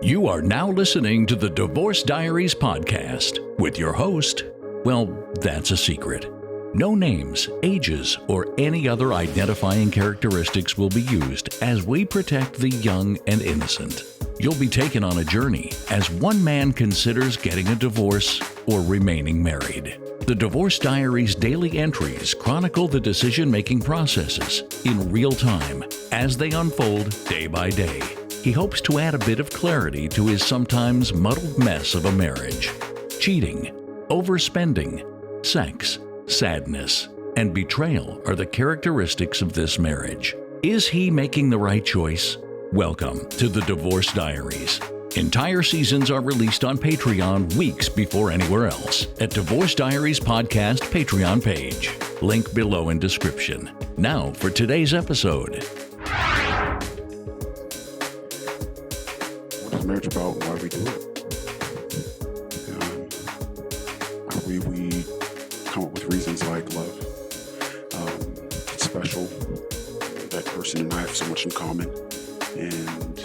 You are now listening to the Divorce Diaries podcast with your host. Well, that's a secret. No names, ages, or any other identifying characteristics will be used as we protect the young and innocent. You'll be taken on a journey as one man considers getting a divorce or remaining married. The Divorce Diaries daily entries chronicle the decision-making processes in real time as they unfold day by day. He hopes to add a bit of clarity to his sometimes muddled mess of a marriage. Cheating, overspending, sex, sadness, and betrayal are the characteristics of this marriage. Is he making the right choice? Welcome to the Divorce Diaries. Entire seasons are released on Patreon weeks before anywhere else at Divorce Diaries Podcast Patreon page. Link below in description. Now for today's episode. What is marriage about? Why we do it? We come up with reasons like love. It's special. That person and I have so much in common, and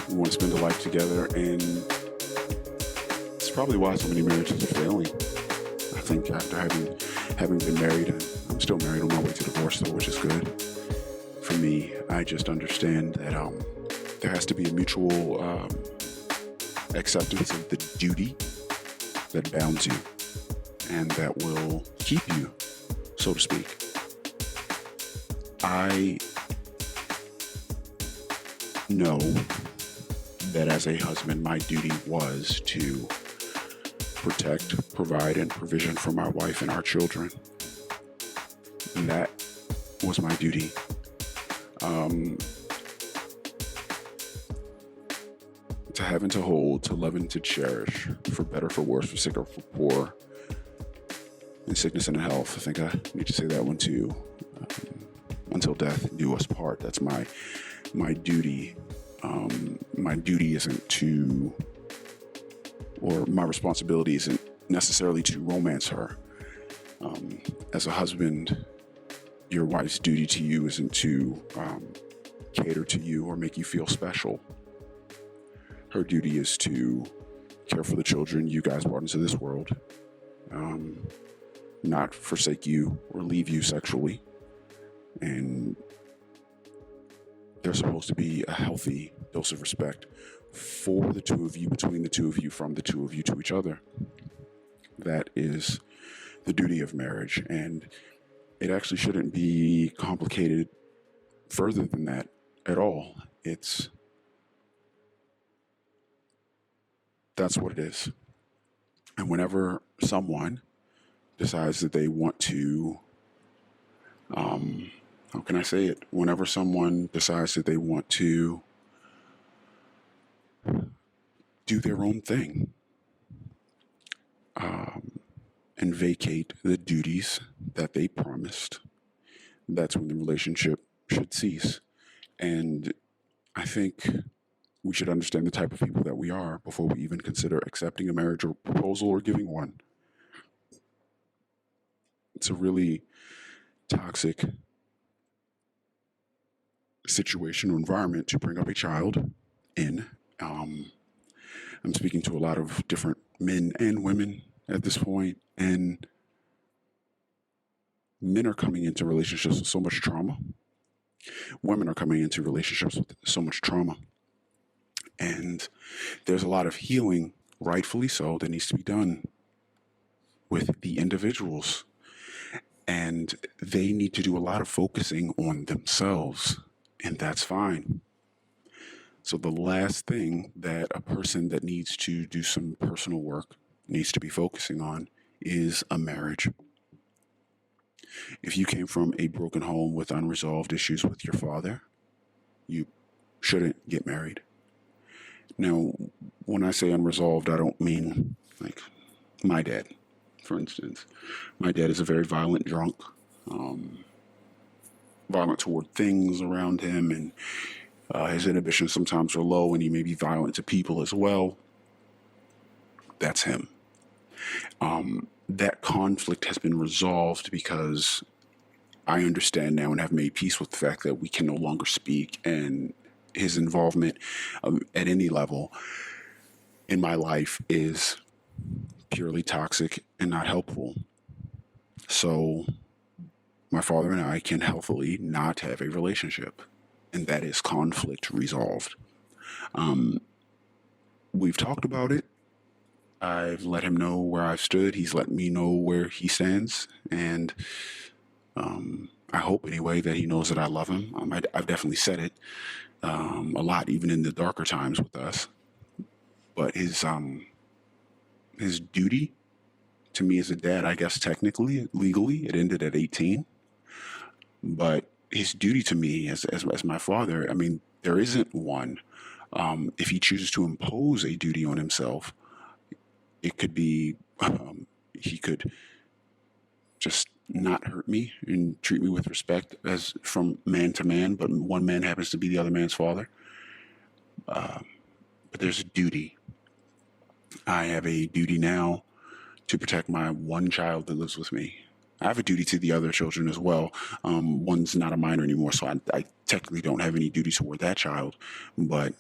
we want to spend a life together. And it's probably why so many marriages are failing. I think after having been married, and I'm still married on my way to divorce, though, which is good for me. I just understand that there has to be a mutual acceptance of the duty that bounds you and that will keep you, so to speak. I know that as a husband, my duty was to protect, provide, and provision for my wife and our children. And that was my duty. To have and to hold, to love and to cherish, for better, for worse, for sick or for poor, in sickness and in health. I think I need to say that one too. Until death do us part. That's my duty. My duty isn't to, or my responsibility isn't necessarily to romance her. As a husband, your wife's duty to you isn't to cater to you or make you feel special. Her duty is to care for the children you guys brought into this world, not forsake you or leave you sexually. And there's supposed to be a healthy dose of respect for the two of you, between the two of you, from the two of you to each other. That is the duty of marriage. And it actually shouldn't be complicated further than that at all. That's what it is. And whenever someone decides that they want to, how can I say it? Whenever someone decides that they want to do their own thing, and vacate the duties that they promised, that's when the relationship should cease. And I think we should understand the type of people that we are before we even consider accepting a marriage or proposal or giving one. It's a really toxic situation or environment to bring up a child in. I'm speaking to a lot of different men and women at this point, and men are coming into relationships with so much trauma. Women are coming into relationships with so much trauma. And there's a lot of healing, rightfully so, that needs to be done with the individuals. And they need to do a lot of focusing on themselves, and that's fine. So the last thing that a person that needs to do some personal work needs to be focusing on is a marriage. If you came from a broken home with unresolved issues with your father, you shouldn't get married. Now, when I say unresolved, I don't mean like my dad, for instance. My dad is a very violent drunk, violent toward things around him, and his inhibitions sometimes are low, and he may be violent to people as well. That's him. That conflict has been resolved because I understand now and have made peace with the fact that we can no longer speak, and his involvement at any level in my life is purely toxic and not helpful. So my father and I can healthily not have a relationship, and that is conflict resolved. We've talked about it. I've let him know where I've stood. He's let me know where he stands, and I hope anyway that he knows that I love him. I've definitely said it a lot, even in the darker times with us. But his duty to me as a dad, I guess technically, legally, it ended at 18. But his duty to me as my father, I mean, there isn't one. If he chooses to impose a duty on himself, it could be he could just not hurt me and treat me with respect as from man to man, but one man happens to be the other man's father. But there's a duty. I have a duty now to protect my one child that lives with me. I have a duty to the other children as well. One's not a minor anymore, so I technically don't have any duty toward that child. But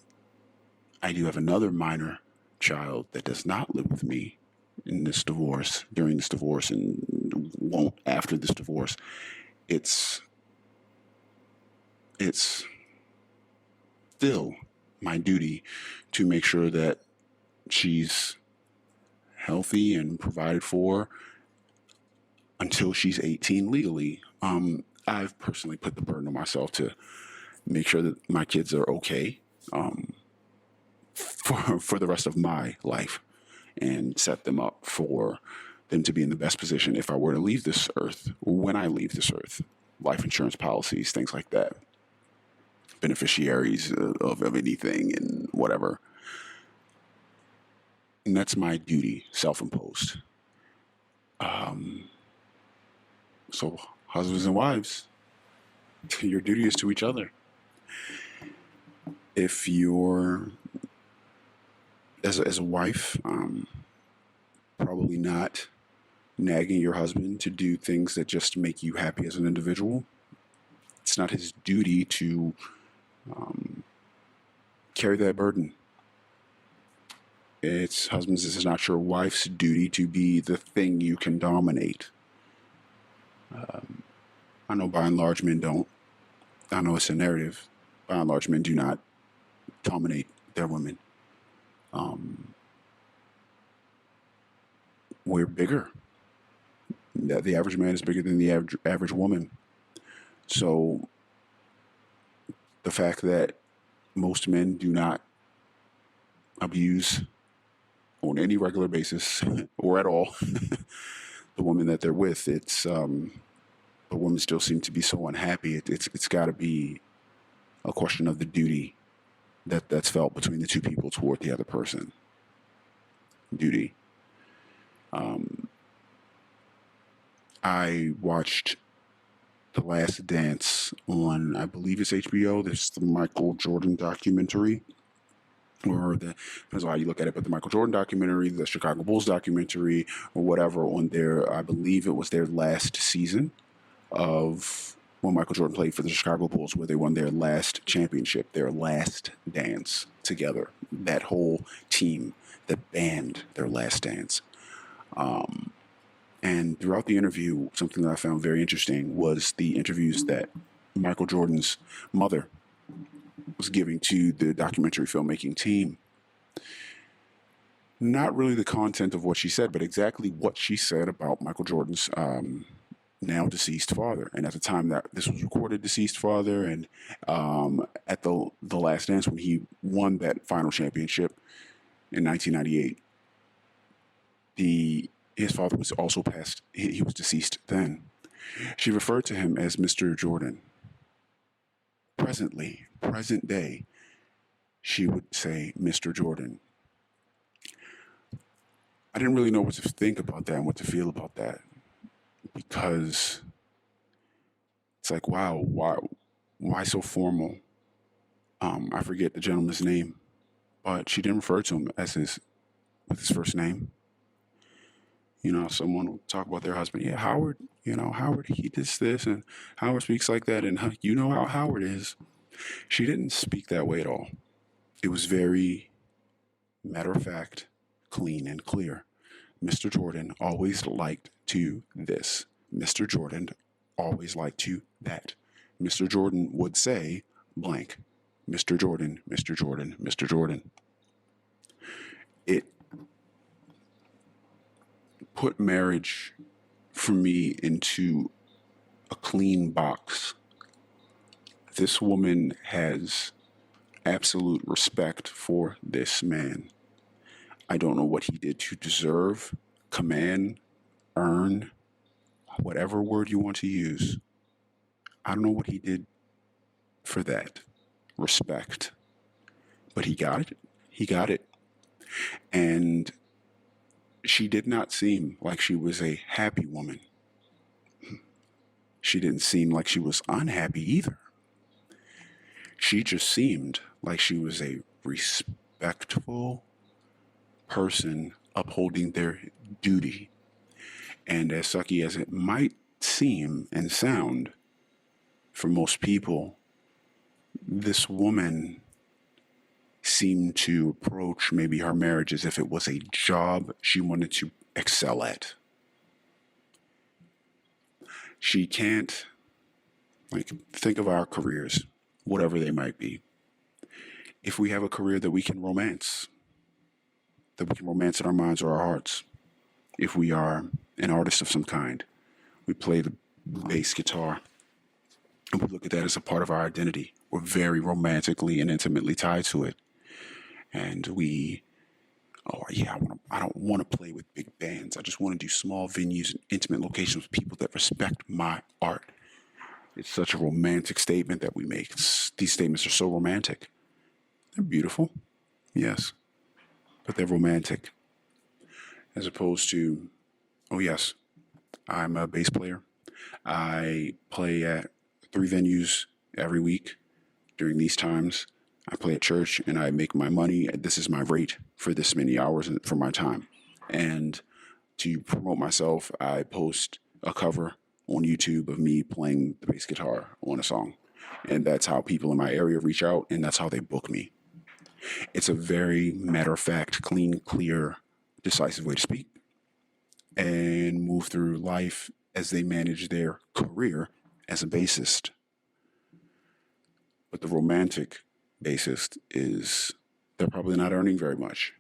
I do have another minor child that does not live with me in this divorce, during this divorce, and won't after this divorce. It's still my duty to make sure that she's healthy and provided for until she's 18 legally. I've personally put the burden on myself to make sure that my kids are okay for the rest of my life and set them up for them to be in the best position if I were to leave this earth, when I leave this earth. Life insurance policies, things like that. Beneficiaries of anything and whatever. And that's my duty, self-imposed. So husbands and wives, your duty is to each other. If you're, as a wife, probably not nagging your husband to do things that just make you happy as an individual. It's not his duty to carry that burden. It's husbands, this is not your wife's duty to be the thing you can dominate. I know by and large men don't. I know it's a narrative. By and large men do not dominate their women. We're bigger. The average man is bigger than the average woman. So the fact that most men do not abuse on any regular basis or at all the woman that they're with, it's the women still seem to be so unhappy. It's got to be a question of the duty that's felt between the two people toward the other person. Duty. I watched The Last Dance on, I believe it's HBO. There's the Michael Jordan documentary, or depends on how you look at it, but the Michael Jordan documentary, the Chicago Bulls documentary, or whatever on their, I believe it was their last season of when Michael Jordan played for the Chicago Bulls, where they won their last championship, their last dance together. That whole team, the band, their last dance. And throughout the interview, something that I found very interesting was the interviews that Michael Jordan's mother was giving to the documentary filmmaking team. Not really the content of what she said, but exactly what she said about Michael Jordan's now deceased father. And at the time that this was recorded, deceased father, and at the Last Dance, when he won that final championship in 1998, his father was also passed. He was deceased then. She referred to him as Mr. Jordan. Present day, she would say Mr. Jordan. I didn't really know what to think about that and what to feel about that, because it's like, wow, why so formal? I forget the gentleman's name, but she didn't refer to him as with his first name. You know, someone will talk about their husband. Yeah, Howard, Howard, he does this, and Howard speaks like that, and you know how Howard is. She didn't speak that way at all. It was very matter of fact, clean and clear. Mr. Jordan always liked to this. Mr. Jordan always liked to that. Mr. Jordan would say blank. Mr. Jordan, Mr. Jordan, Mr. Jordan. It put marriage for me into a clean box. This woman has absolute respect for this man. I don't know what he did to deserve, command, earn, whatever word you want to use. I don't know what he did for that. Respect. But he got it. He got it. And she did not seem like she was a happy woman. She didn't seem like she was unhappy either. She just seemed like she was a respectful person upholding their duty. And as sucky as it might seem and sound for most people, this woman seemed to approach maybe her marriage as if it was a job she wanted to excel at. She can't, think of our careers, whatever they might be. If we have a career that we can romance in our minds or our hearts. If we are an artist of some kind, we play the bass guitar, and we look at that as a part of our identity. We're very romantically and intimately tied to it. And I don't want to play with big bands. I just want to do small venues and intimate locations with people that respect my art. It's such a romantic statement that we make. These statements are so romantic. They're beautiful, yes, but they're romantic. As opposed to, oh yes, I'm a bass player. I play at 3 venues every week during these times. I play at church and I make my money. This is my rate for this many hours for my time. And to promote myself, I post a cover on YouTube of me playing the bass guitar on a song. And that's how people in my area reach out, and that's how they book me. It's a very matter-of-fact, clean, clear, decisive way to speak and move through life as they manage their career as a bassist. But the romantic bassist they're probably not earning very much.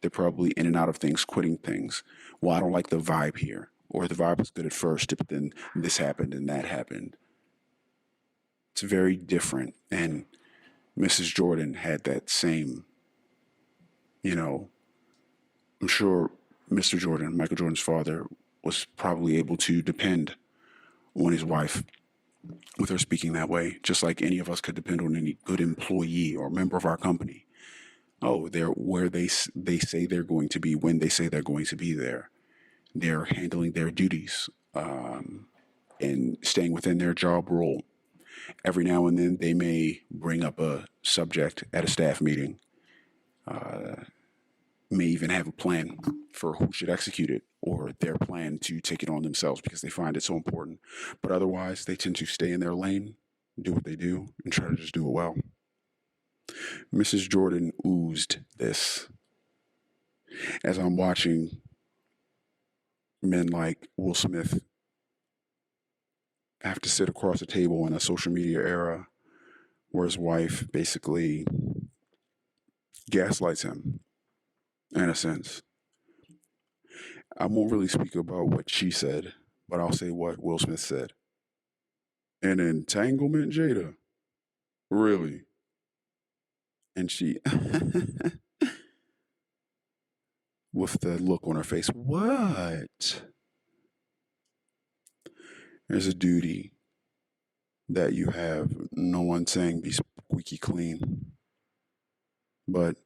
They're probably in and out of things, quitting things. Well, I don't like the vibe here. Or the vibe was good at first, but then this happened and that happened. It's very different. And Mrs. Jordan had that same, I'm sure Mr. Jordan, Michael Jordan's father, was probably able to depend on his wife with her speaking that way, just like any of us could depend on any good employee or member of our company. Oh, they're where they say they're going to be when they say they're going to be there. They're handling their duties and staying within their job role. Every now and then they may bring up a subject at a staff meeting, may even have a plan for who should execute it or their plan to take it on themselves because they find it so important. But otherwise, they tend to stay in their lane, do what they do, and try to just do it well. Mrs. Jordan oozed this. As I'm watching men like Will Smith have to sit across the table in a social media era where his wife basically gaslights him, in a sense. I won't really speak about what she said, but I'll say what Will Smith said. An entanglement, Jada? Really? And she, with the look on her face, what? There's a duty that you have. No one's saying be squeaky clean. But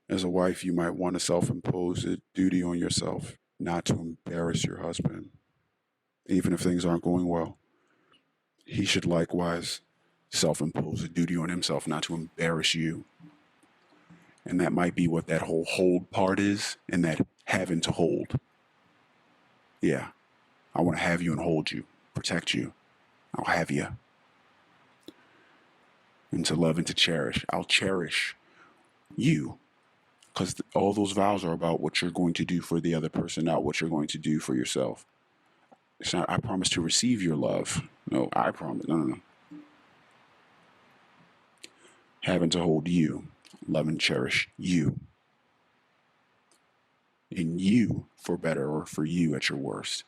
as a wife, you might want to self-impose a duty on yourself not to embarrass your husband, even if things aren't going well. He should likewise self-impose a duty on himself not to embarrass you. And that might be what that whole hold part is, and that having to hold. Yeah, I want to have you and hold you, protect you. I'll have you. and to love and to cherish. I'll cherish you, because all those vows are about what you're going to do for the other person, not what you're going to do for yourself. It's not, I promise to receive your love. No, I promise. No. Having to hold you, love and cherish you. In you for better, or for you at your worst.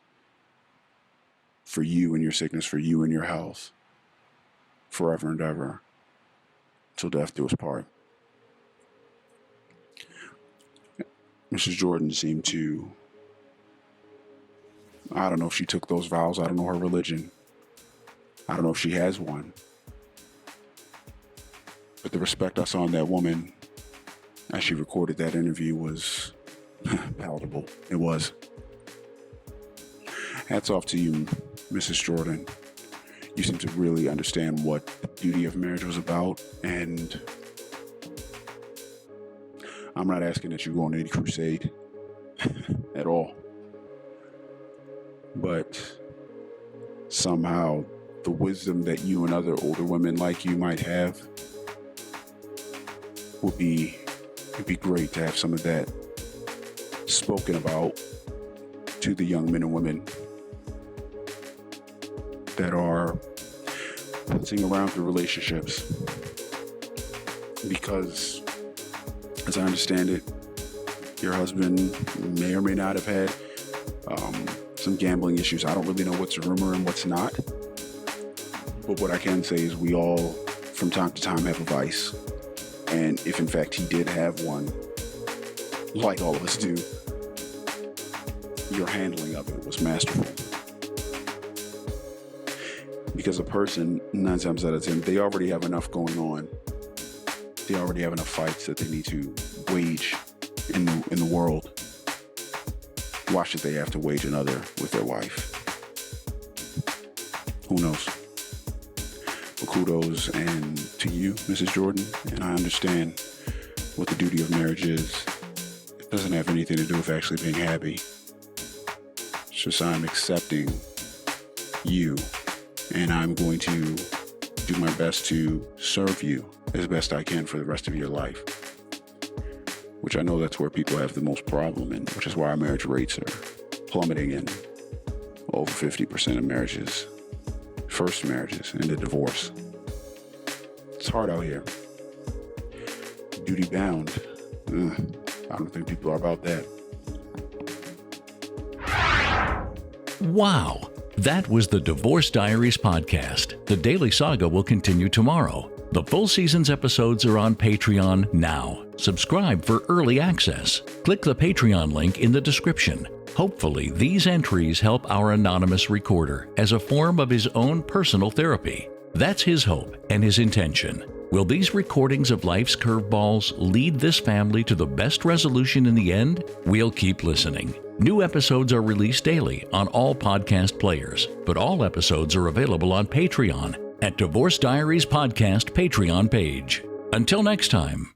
For you in your sickness, for you in your health. Forever and ever. Till death do us part. Mrs. Jordan seemed to, I don't know if she took those vows. I don't know her religion. I don't know if she has one. But the respect I saw in that woman as she recorded that interview was palatable. It was. Hats off to you, Mrs. Jordan. You seem to really understand what the duty of marriage was about, and I'm not asking that you go on any crusade at all. But somehow the wisdom that you and other older women like you might have it'd be great to have some of that spoken about to the young men and women that are putzing around through relationships. Because, as I understand it, your husband may or may not have had some gambling issues. I don't really know what's a rumor and what's not. But what I can say is we all, from time to time, have a vice. And if in fact he did have one, like all of us do, your handling of it was masterful. Because a person, 9 times out of 10, they already have enough going on. They already have enough fights that they need to wage in the world. Why should they have to wage another with their wife? Who knows? But kudos and to you, Mrs. Jordan. And I understand what the duty of marriage is. It doesn't have anything to do with actually being happy. It's just I'm accepting you, and I'm going to do my best to serve you as best I can for the rest of your life. Which I know that's where people have the most problem in, which is why our marriage rates are plummeting in over 50% of marriages, first marriages, and the divorce. It's hard out here. Duty bound. I don't think people are about that. Wow. That was the Divorce Diaries podcast. The Daily Saga will continue tomorrow. The full season's episodes are on Patreon now. Subscribe for early access. Click the Patreon link in the description. Hopefully, these entries help our anonymous recorder as a form of his own personal therapy. That's his hope and his intention. Will these recordings of life's curveballs lead this family to the best resolution in the end? We'll keep listening. New episodes are released daily on all podcast players, but all episodes are available on Patreon at Divorce Diaries Podcast Patreon page. Until next time.